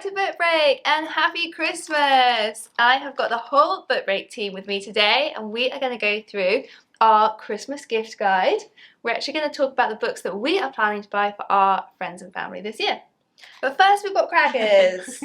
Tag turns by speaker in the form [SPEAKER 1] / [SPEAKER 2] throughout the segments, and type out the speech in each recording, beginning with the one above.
[SPEAKER 1] back to Book Break and happy Christmas! I have got the whole Book Break team with me today and we are going to go through our Christmas gift guide. We're actually going to talk about the books that we are planning to buy for our friends and family this year. But first we've got crackers!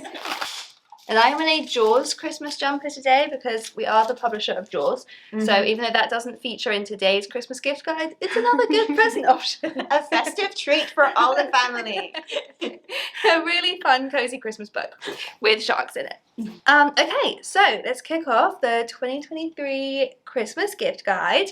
[SPEAKER 1] And I'm in a Jaws Christmas jumper today because we are the publisher of Jaws. So even though that doesn't feature in today's Christmas gift guide, it's another good present option.
[SPEAKER 2] A festive treat for all the family.
[SPEAKER 1] A really fun, cozy Christmas book with sharks in it. Okay, so let's kick off the 2023 Christmas gift guide.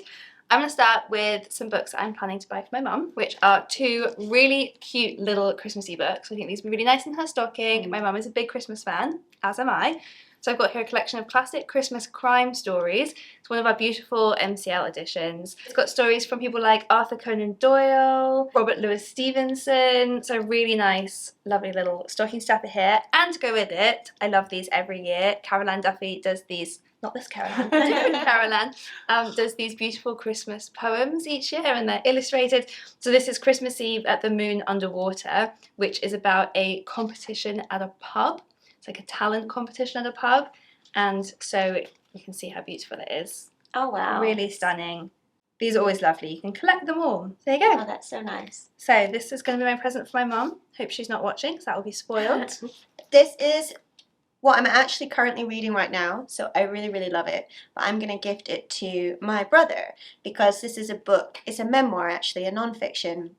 [SPEAKER 1] I'm going to start with some books I'm planning to buy for my mum, which are two really cute little Christmassy books. I think these will be really nice in her stocking. My mum is a big Christmas fan, as am I. So I've got here a collection of classic Christmas crime stories. It's one of our beautiful MCL editions. It's got stories from people like Arthur Conan Doyle, Robert Louis Stevenson. So really nice, lovely little stocking stuffer here. And to go with it, I love these every year. Caroline Duffy does these. Not this Caroline, different Caroline, does these beautiful Christmas poems each year and they're illustrated. So this is Christmas Eve at the Moon Underwater, which is about a competition at a pub. It's like a talent competition at a pub. And so you can see how beautiful it is.
[SPEAKER 2] Oh, wow.
[SPEAKER 1] Really stunning. These are always lovely. You can collect them all. There you go.
[SPEAKER 2] Oh, that's so nice.
[SPEAKER 1] So this is going to be my present for my mum. Hope she's not watching because that will be spoiled.
[SPEAKER 2] This is what I'm actually currently reading right now, so I really, really love it. But I'm going to gift it to my brother because this is a book. It's a memoir, actually, a non-fiction,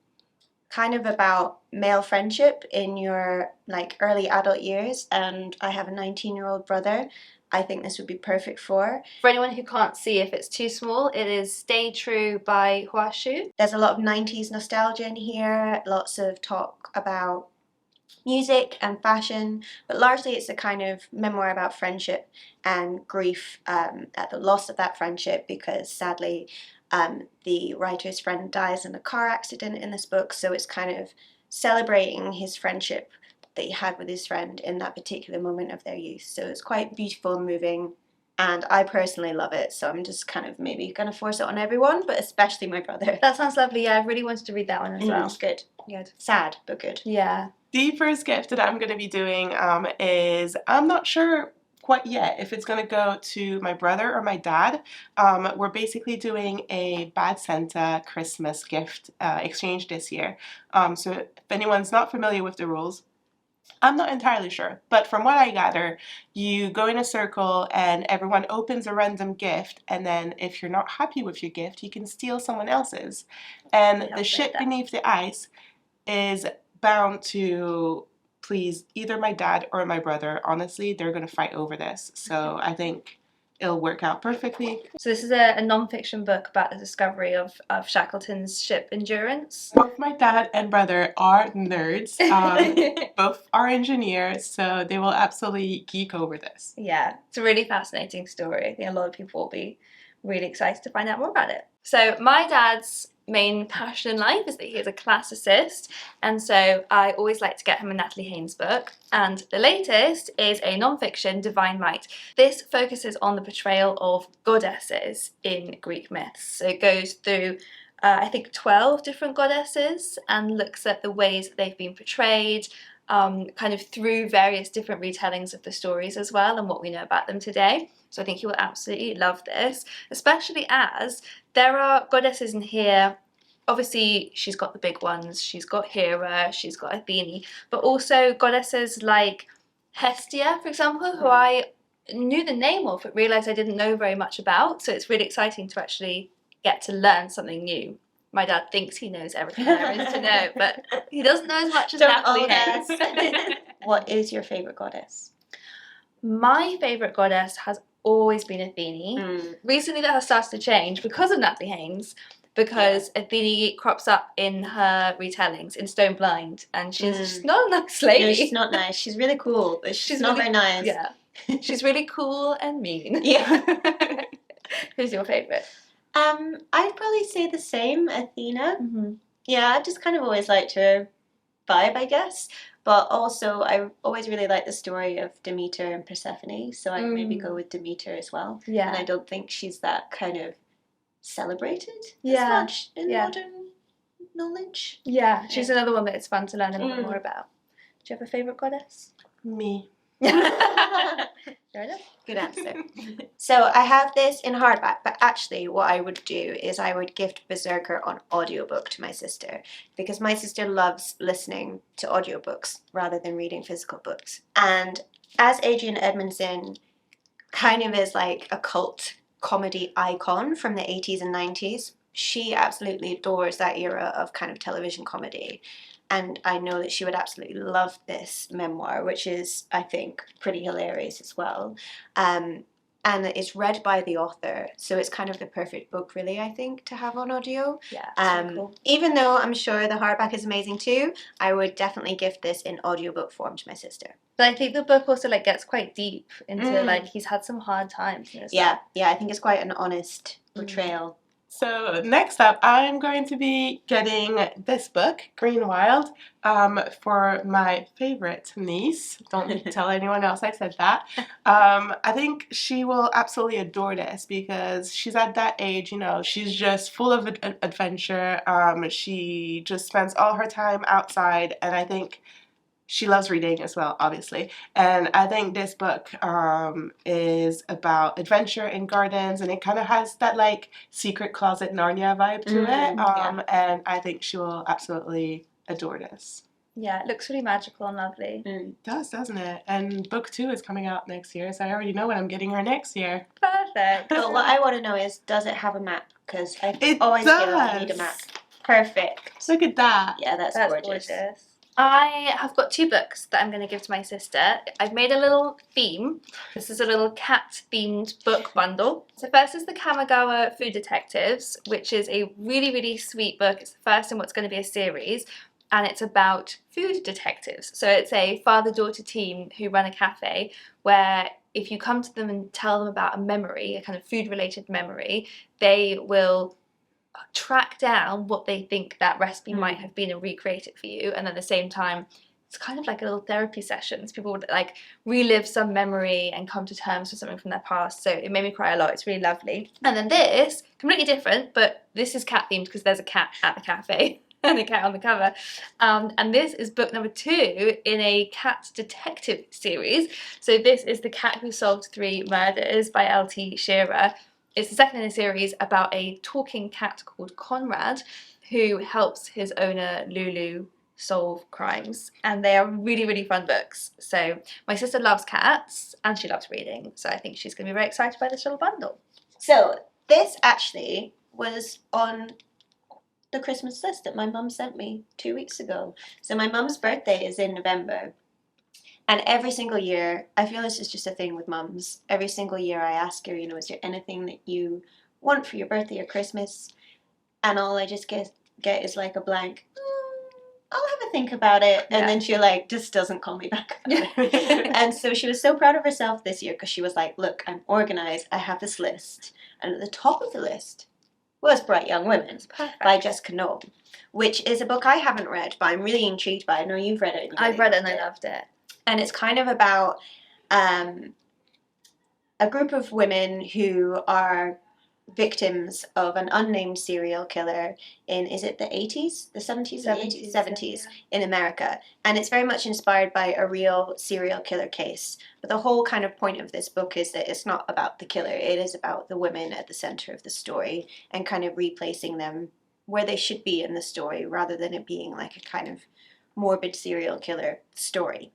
[SPEAKER 2] kind of about male friendship in your early adult years. And I have a 19-year-old brother. I think this would be perfect for.
[SPEAKER 1] For anyone who can't see if it's too small, it is Stay True by Hua Xu.
[SPEAKER 2] There's a lot of 90s nostalgia in here, lots of talk about music and fashion, but largely it's a kind of memoir about friendship and grief at the loss of that friendship because sadly the writer's friend dies in a car accident in this book, so it's kind of celebrating his friendship that he had with his friend in that particular moment of their youth. So it's quite beautiful and moving and I personally love it, so I'm just kind of maybe going to force it on everyone, but especially my brother.
[SPEAKER 1] That sounds lovely. Yeah, I really wanted to read that one as well.
[SPEAKER 2] It's good.
[SPEAKER 1] Good.
[SPEAKER 2] Sad, but good.
[SPEAKER 1] Yeah.
[SPEAKER 3] The first gift that I'm going to be doing is, I'm not sure quite yet if it's going to go to my brother or my dad. We're basically doing a Bad Santa Christmas gift exchange this year. So if anyone's not familiar with the rules, I'm not entirely sure, but from what I gather, you go in a circle and everyone opens a random gift, and then if you're not happy with your gift, you can steal someone else's. And the ship beneath the ice is bound to please either my dad or my brother. Honestly, they're going to fight over this, so I think it'll work out perfectly.
[SPEAKER 1] So this is a non-fiction book about the discovery of Shackleton's ship Endurance.
[SPEAKER 3] Both my dad and brother are nerds. Both are engineers, so they will absolutely geek over this.
[SPEAKER 1] Yeah, it's a really fascinating story. I think a lot of people will be really excited to find out more about it. So my dad's main passion in life is that he is a classicist, and so I always like to get him a Natalie Haynes book, and the latest is a non-fiction, Divine Might. This focuses on the portrayal of goddesses in Greek myths. So it goes through I think 12 different goddesses and looks at the ways that they've been portrayed kind of through various different retellings of the stories as well and what we know about them today. So I think you will absolutely love this, especially as there are goddesses in here. Obviously, she's got the big ones. She's got Hera, she's got Athene, but also goddesses like Hestia, for example, who I knew the name of but realised I didn't know very much about. So it's really exciting to actually get to learn something new. My dad thinks he knows everything there is to know, but he doesn't know as much as Natalie Haynes.
[SPEAKER 2] What is your favourite goddess?
[SPEAKER 1] My favourite goddess has always been Athene. Recently that has started to change because of Natalie Haynes, because Athene crops up in her retellings in Stone Blind, and she's just not a nice lady.
[SPEAKER 2] No, she's not nice. She's really cool, but she's not
[SPEAKER 1] really,
[SPEAKER 2] very nice.
[SPEAKER 1] Yeah, she's really cool and mean.
[SPEAKER 2] Yeah.
[SPEAKER 1] Who's your favourite?
[SPEAKER 2] I'd probably say the same, Athena. Yeah, I just kind of always liked her vibe, I guess. But also, I always really like the story of Demeter and Persephone, so I'd maybe go with Demeter as well.
[SPEAKER 1] Yeah.
[SPEAKER 2] And I don't think she's that kind of celebrated as much in modern knowledge.
[SPEAKER 1] Yeah, she's another one that it's fun to learn a little bit more about. Do you have a favourite goddess?
[SPEAKER 3] Me.
[SPEAKER 1] Fair enough.
[SPEAKER 2] Good answer. So I have this in hardback, but actually what I would do is I would gift Berserker on audiobook to my sister, because my sister loves listening to audiobooks rather than reading physical books. And as Adrian Edmondson kind of is like a cult comedy icon from the 80s and 90s, she absolutely adores that era of kind of television comedy. And I know that she would absolutely love this memoir, which is, I think, pretty hilarious as well. And it's read by the author, so it's kind of the perfect book, really, I think, to have on audio.
[SPEAKER 1] Yeah, it's really cool.
[SPEAKER 2] Even though I'm sure the hardback is amazing too, I would definitely gift this in audiobook form to my sister.
[SPEAKER 1] But I think the book also like gets quite deep into like he's had some hard times.
[SPEAKER 2] Yeah, I think it's quite an honest portrayal.
[SPEAKER 3] So next up, I'm going to be getting this book, Green Wild, for my favorite niece. Don't tell anyone else I said that. I think she will absolutely adore this because she's at that age, you know, she's just full of adventure. She just spends all her time outside, and I think she loves reading as well, obviously. And I think this book is about adventure in gardens, and it kind of has that like secret closet Narnia vibe to it. And I think she will absolutely adore this.
[SPEAKER 1] Yeah, it looks really magical and lovely.
[SPEAKER 3] It does, doesn't it? And book 2 is coming out next year, so I already know what I'm getting her next year.
[SPEAKER 1] Perfect.
[SPEAKER 2] But what I want to know is, does it have a map? Because I
[SPEAKER 3] It
[SPEAKER 2] always
[SPEAKER 3] does.
[SPEAKER 2] feel like I need a map. Perfect.
[SPEAKER 3] Look at that.
[SPEAKER 2] Yeah, that's gorgeous.
[SPEAKER 1] I have got 2 books that I'm going to give to my sister. I've made a little theme. This is a little cat-themed book bundle. So first is the Kamigawa Food Detectives, which is a really, really sweet book. It's the first in what's going to be a series, and it's about food detectives. So it's a father-daughter team who run a cafe where if you come to them and tell them about a memory, a kind of food-related memory, they will track down what they think that recipe might have been and recreate it for you. And at the same time, it's kind of like a little therapy sessions. People would like relive some memory and come to terms with something from their past. So it made me cry a lot. It's really lovely. And then this, completely different, but this is cat themed because there's a cat at the cafe and a cat on the cover. And this is book number 2 in a cat detective series. So this is The Cat Who Solved 3 Murders by L.T. Shearer. It's the second in a series about a talking cat called Conrad who helps his owner Lulu solve crimes. And they are really, really fun books. So my sister loves cats and she loves reading. So I think she's going to be very excited by this little bundle.
[SPEAKER 2] So this actually was on the Christmas list that my mum sent me 2 weeks ago. So my mum's birthday is in November. And every single year, I feel this is just a thing with mums. Every single year I ask her, you know, is there anything that you want for your birthday or Christmas? And all I just get is like a blank, I'll have a think about it. And then she like just doesn't call me back about it. And so she was so proud of herself this year because she was like, look, I'm organized. I have this list. And at the top of the list was Bright Young Women by Jessica Knoll, which is a book I haven't read, but I'm really intrigued by. I know you've read it.
[SPEAKER 1] I've read it and I loved it.
[SPEAKER 2] And it's kind of about a group of women who are victims of an unnamed serial killer in, is it the 80s? The 70s?
[SPEAKER 1] 70s,
[SPEAKER 2] 70s in America. And it's very much inspired by a real serial killer case. But the whole kind of point of this book is that it's not about the killer. It is about the women at the center of the story and kind of replacing them where they should be in the story rather than it being like a kind of morbid serial killer story.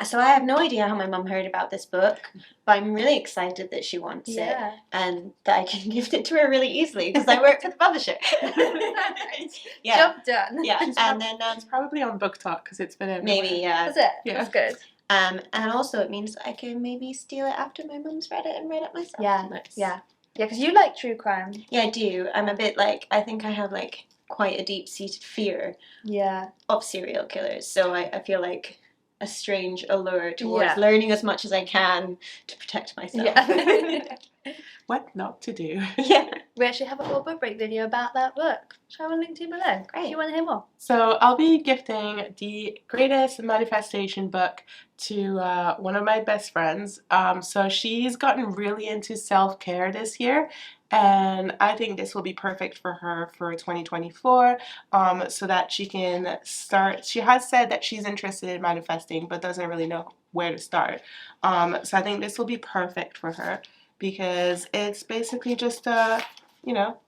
[SPEAKER 2] So I have no idea how my mum heard about this book, but I'm really excited that she wants it and that I can gift it to her really easily because I work for the publisher.
[SPEAKER 1] Job done.
[SPEAKER 2] Yeah, and then
[SPEAKER 3] It's probably on Book Talk because it's been everywhere.
[SPEAKER 2] maybe,
[SPEAKER 1] That's it.
[SPEAKER 3] Yeah.
[SPEAKER 1] That's good.
[SPEAKER 2] and also it means I can maybe steal it after my mum's read it and read it myself.
[SPEAKER 1] Yeah.
[SPEAKER 3] Nice.
[SPEAKER 1] Yeah, because you like true crime.
[SPEAKER 2] Yeah, I do. I'm a bit like, I think I have like quite a deep-seated fear of serial killers, so I feel like a strange allure towards learning as much as I can to protect myself.
[SPEAKER 1] Yeah.
[SPEAKER 3] What not to do.
[SPEAKER 2] Yeah.
[SPEAKER 1] We actually have a whole book break video about that book, which I will link to below if you want to hear more.
[SPEAKER 3] So I'll be gifting the Greatest Manifestation book to one of my best friends. So she's gotten really into self-care this year. And I think this will be perfect for her for 2024, so that she can start. She has said that she's interested in manifesting, but doesn't really know where to start. So I think this will be perfect for her because it's basically just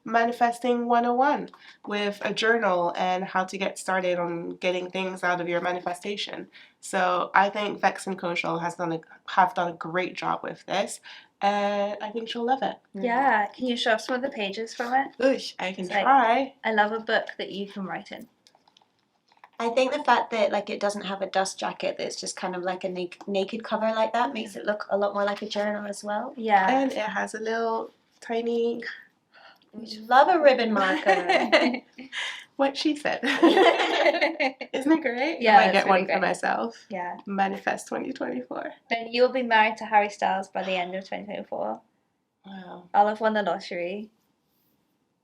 [SPEAKER 3] manifesting 101 with a journal and how to get started on getting things out of your manifestation. So I think Vex and Koshal have done a great job with this, and I think she'll love it.
[SPEAKER 1] Yeah, can you show us some of the pages from it?
[SPEAKER 3] Oosh, I can
[SPEAKER 1] It's like-
[SPEAKER 3] try.
[SPEAKER 1] I love a book that you can write in.
[SPEAKER 2] I think the fact that like it doesn't have a dust jacket, that it's just kind of like a naked cover like that, makes it look a lot more like a journal as well.
[SPEAKER 1] Yeah.
[SPEAKER 3] And it has a little tiny,
[SPEAKER 2] Love a ribbon marker.
[SPEAKER 3] what she said. Isn't it great?
[SPEAKER 1] Yeah,
[SPEAKER 3] I might
[SPEAKER 1] that's
[SPEAKER 3] get
[SPEAKER 1] really
[SPEAKER 3] one
[SPEAKER 1] great.
[SPEAKER 3] for myself.
[SPEAKER 1] Yeah.
[SPEAKER 3] Manifest 2024.
[SPEAKER 1] And you'll be married to Harry Styles by the end of 2024.
[SPEAKER 3] Wow.
[SPEAKER 1] I'll have won the lottery.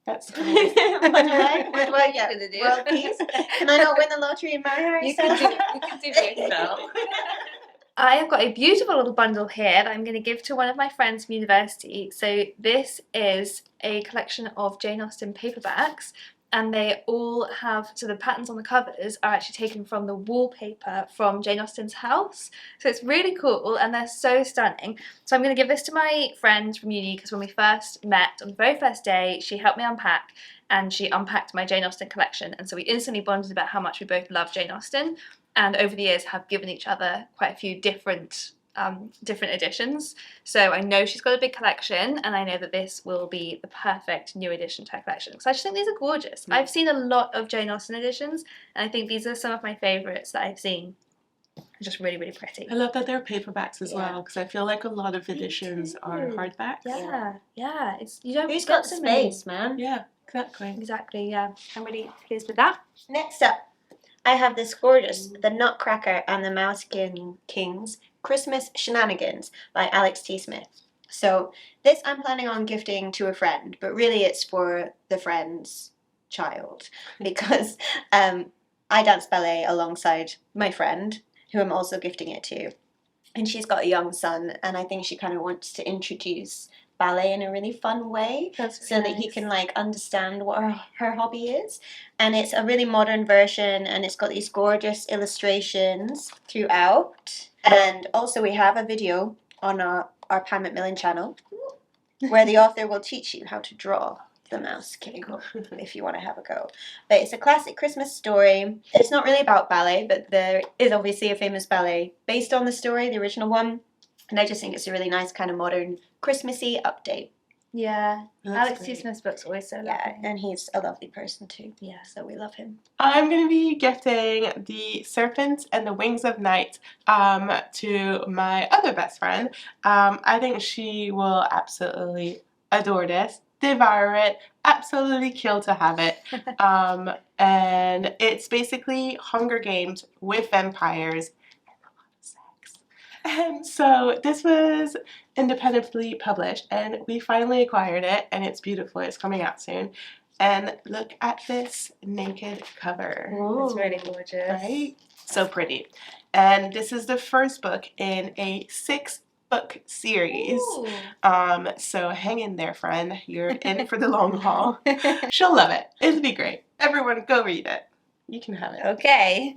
[SPEAKER 3] That's
[SPEAKER 2] What do I get?
[SPEAKER 1] Gonna do?
[SPEAKER 2] World peace? Can I not win the lottery and marry Harry
[SPEAKER 1] You can
[SPEAKER 2] Styles?
[SPEAKER 1] do both now. I have got a beautiful little bundle here that I'm going to give to one of my friends from university. So this is a collection of Jane Austen paperbacks, and they all have, so the patterns on the covers are actually taken from the wallpaper from Jane Austen's house. So it's really cool and they're so stunning. So I'm going to give this to my friend from uni because when we first met on the very first day, she helped me unpack and she unpacked my Jane Austen collection, and so we instantly bonded about how much we both love Jane Austen, and over the years have given each other quite a few different editions. So I know she's got a big collection, and I know that this will be the perfect new addition to her collection because I just think these are gorgeous. I've seen a lot of Jane Austen editions, and I think these are some of my favourites that I've seen. Just really, really pretty.
[SPEAKER 3] I love that they're paperbacks as
[SPEAKER 2] Yeah.
[SPEAKER 3] well because I feel like a lot of editions are hardbacks.
[SPEAKER 1] Yeah. It's you don't.
[SPEAKER 2] Who's
[SPEAKER 1] get
[SPEAKER 2] got
[SPEAKER 1] so many.
[SPEAKER 2] space, man?
[SPEAKER 3] Yeah, exactly.
[SPEAKER 1] Exactly. Yeah, I'm really pleased with that.
[SPEAKER 2] Next up, I have this gorgeous The Nutcracker and the Mouskin Kings Christmas Shenanigans by Alex T. Smith. So this I'm planning on gifting to a friend, but really it's for the friend's child because I dance ballet alongside my friend who I'm also gifting it to. And she's got a young son, and I think she kind of wants to introduce ballet in a really fun way so that he can like understand what her hobby is. And it's a really modern version, and it's got these gorgeous illustrations throughout. And also we have a video on our Pam Macmillan channel where the author will teach you how to draw the Mouse King if you want to have a go. But it's a classic Christmas story. It's not really about ballet, but there is obviously a famous ballet based on the story, the original one. And I just think it's a really nice kind of modern Christmassy update.
[SPEAKER 1] Yeah,
[SPEAKER 3] That's
[SPEAKER 1] Alex T.
[SPEAKER 3] great.
[SPEAKER 1] Smith's books are always so lovely.
[SPEAKER 2] Yeah, and he's a lovely person too.
[SPEAKER 1] Yeah.
[SPEAKER 2] So we love him.
[SPEAKER 3] I'm going to be gifting The Serpent and the Wings of Night to my other best friend. I think she will absolutely adore this, devour it, absolutely kill to have it. And it's basically Hunger Games with vampires and a lot of sex. And so this was independently published, and we finally acquired it, and it's beautiful. It's coming out soon. And look at this naked cover.
[SPEAKER 1] It's really gorgeous.
[SPEAKER 3] Right? So pretty. And this is the first book in a 6-book series.
[SPEAKER 1] Ooh.
[SPEAKER 3] So hang in there, friend. You're in for the long haul. She'll love it. It'll be great. Everyone go read it. You can have it.
[SPEAKER 1] Okay.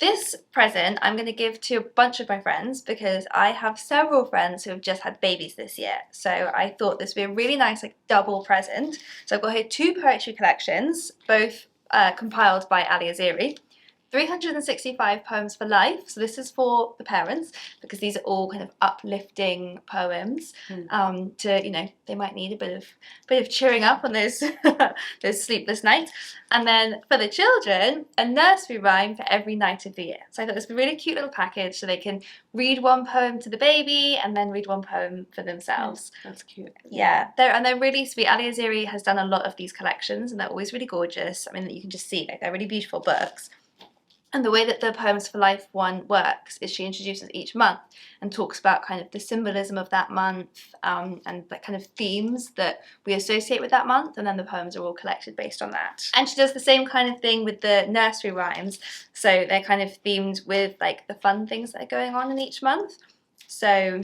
[SPEAKER 1] This present I'm going to give to a bunch of my friends because I have several friends who have just had babies this year. So I thought this would be a really nice like double present. So I've got here 2 poetry collections, both compiled by Ali Aziri. 365 poems for life. So this is for the parents because these are all kind of uplifting poems. To they might need a bit of cheering up on those those sleepless nights. And then for the children, a nursery rhyme for every night of the year. So I thought this was a really cute little package so they can read one poem to the baby and then read one poem for themselves.
[SPEAKER 3] That's cute.
[SPEAKER 1] Yeah, they're really sweet. Ali Aziri has done a lot of these collections and they're always really gorgeous. I mean, you can just see like they're really beautiful books. And the way that the Poems for Life one works is she introduces each month and talks about kind of the symbolism of that month and the kind of themes that we associate with that month, and then the poems are all collected based on that. And she does the same kind of thing with the nursery rhymes, so they're kind of themed with like the fun things that are going on in each month. So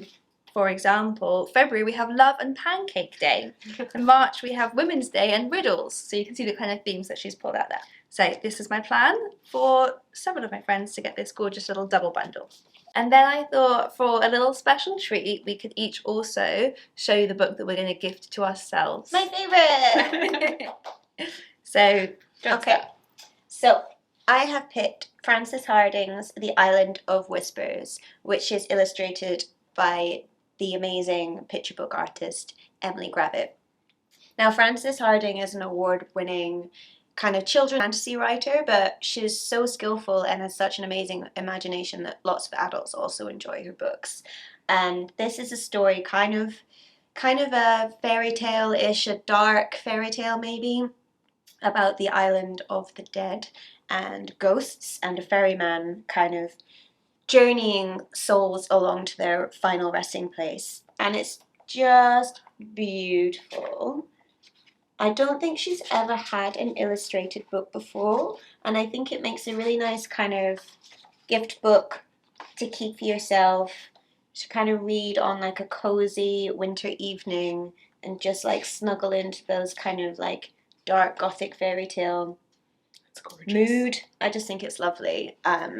[SPEAKER 1] For example, February we have Love and Pancake Day. In March we have Women's Day and Riddles. So you can see the kind of themes that she's pulled out there. So this is my plan for several of my friends to get this gorgeous little double bundle. And then I thought for a little special treat, we could each also show you the book that we're going to gift to ourselves.
[SPEAKER 2] My favorite!
[SPEAKER 1] So,
[SPEAKER 2] Okay, so I have picked Frances Harding's The Island of Whispers, which is illustrated by the amazing picture book artist Emily Gravett. Now, Frances Harding is an award-winning kind of children's fantasy writer, but she's so skillful and has such an amazing imagination that lots of adults also enjoy her books. And this is a story kind of a fairy tale-ish, a dark fairy tale maybe, about the island of the dead and ghosts and a ferryman kind of journeying souls along to their final resting place. And it's just beautiful. I don't think she's ever had an illustrated book before, and I think it makes a really nice kind of gift book to keep for yourself, to kind of read on like a cozy winter evening and just like snuggle into those kind of like dark gothic fairy tale mood. I just think it's lovely.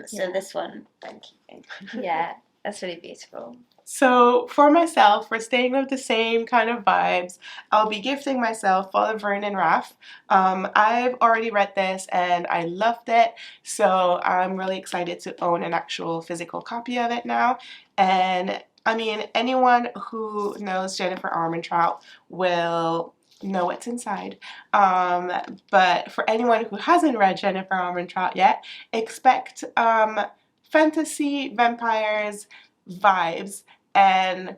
[SPEAKER 2] So this one, thank you.
[SPEAKER 1] yeah, that's really beautiful.
[SPEAKER 3] So for myself, we're staying with the same kind of vibes. I'll be gifting myself Fall of Vern and Wrath. I've already read this and I loved it, so I'm really excited to own an actual physical copy of it now. And I mean, anyone who knows Jennifer Armentrout will know what's inside. But for anyone who hasn't read Jennifer Armentrout yet, expect fantasy vampires vibes and,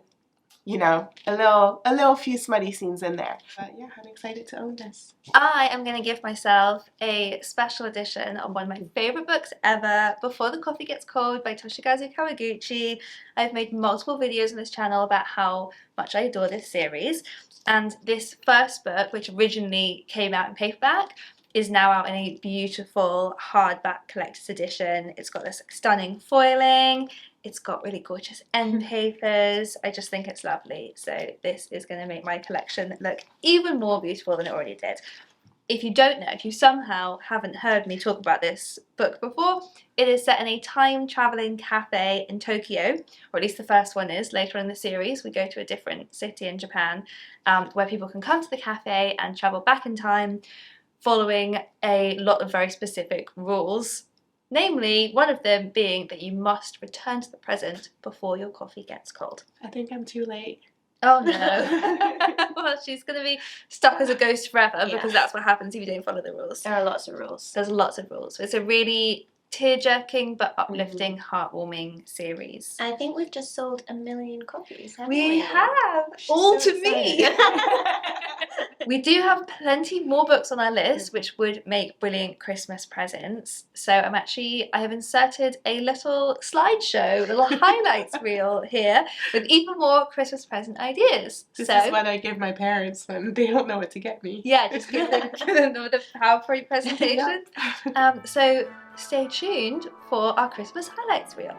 [SPEAKER 3] you know, a little few smutty scenes in there. But yeah, I'm excited to own this.
[SPEAKER 1] I am going to give myself a special edition of one of my favourite books ever, Before the Coffee Gets Cold by Toshikazu Kawaguchi. I've made multiple videos on this channel about how much I adore this series, and this first book, which originally came out in paperback, is now out in a beautiful hardback collector's edition. It's got this stunning foiling, it's got really gorgeous end papers. I just think it's lovely. So this is going to make my collection look even more beautiful than it already did. If you don't know, if you somehow haven't heard me talk about this book before, it is set in a time-travelling cafe in Tokyo, or at least the first one is. Later in the series, we go to a different city in Japan where people can come to the cafe and travel back in time, following a lot of very specific rules, namely one of them being that you must return to the present before your coffee gets cold.
[SPEAKER 3] I think I'm too late.
[SPEAKER 1] Oh no. Well, she's going to be stuck as a ghost forever because that's what happens if you don't follow the rules.
[SPEAKER 2] There are lots of rules.
[SPEAKER 1] There's lots of rules. It's a really tear-jerking but uplifting, heartwarming series.
[SPEAKER 2] I think we've just sold 1 million copies, haven't
[SPEAKER 1] We have!
[SPEAKER 3] She's
[SPEAKER 1] All
[SPEAKER 3] so
[SPEAKER 1] to me! We do have plenty more books on our list which would make brilliant Christmas presents. So I have inserted a little slideshow, a little highlights reel here with even more Christmas present ideas.
[SPEAKER 3] This is what I give my parents when they don't know what to get me.
[SPEAKER 1] Yeah, just give them the PowerPoint presentation. So stay tuned for our Christmas highlights reel.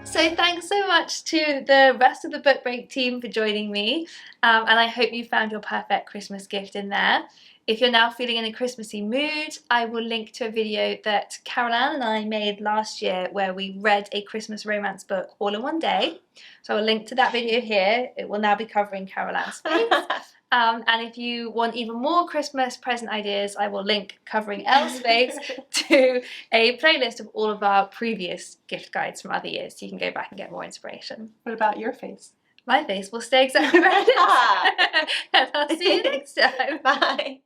[SPEAKER 1] So thanks so much to the rest of the Book Break team for joining me, and I hope you found your perfect Christmas gift in there. If you're now feeling in a Christmassy mood, I will link to a video that Carol Ann and I made last year where we read a Christmas romance book all in one day. So I'll link to that video here. It will now be covering Carol Ann's face. And if you want even more Christmas present ideas, I will link covering Elle's face to a playlist of all of our previous gift guides from other years, so you can go back and get more inspiration.
[SPEAKER 3] What about your face?
[SPEAKER 1] My face will stay exactly where it is. And I'll see you next time.
[SPEAKER 2] Bye.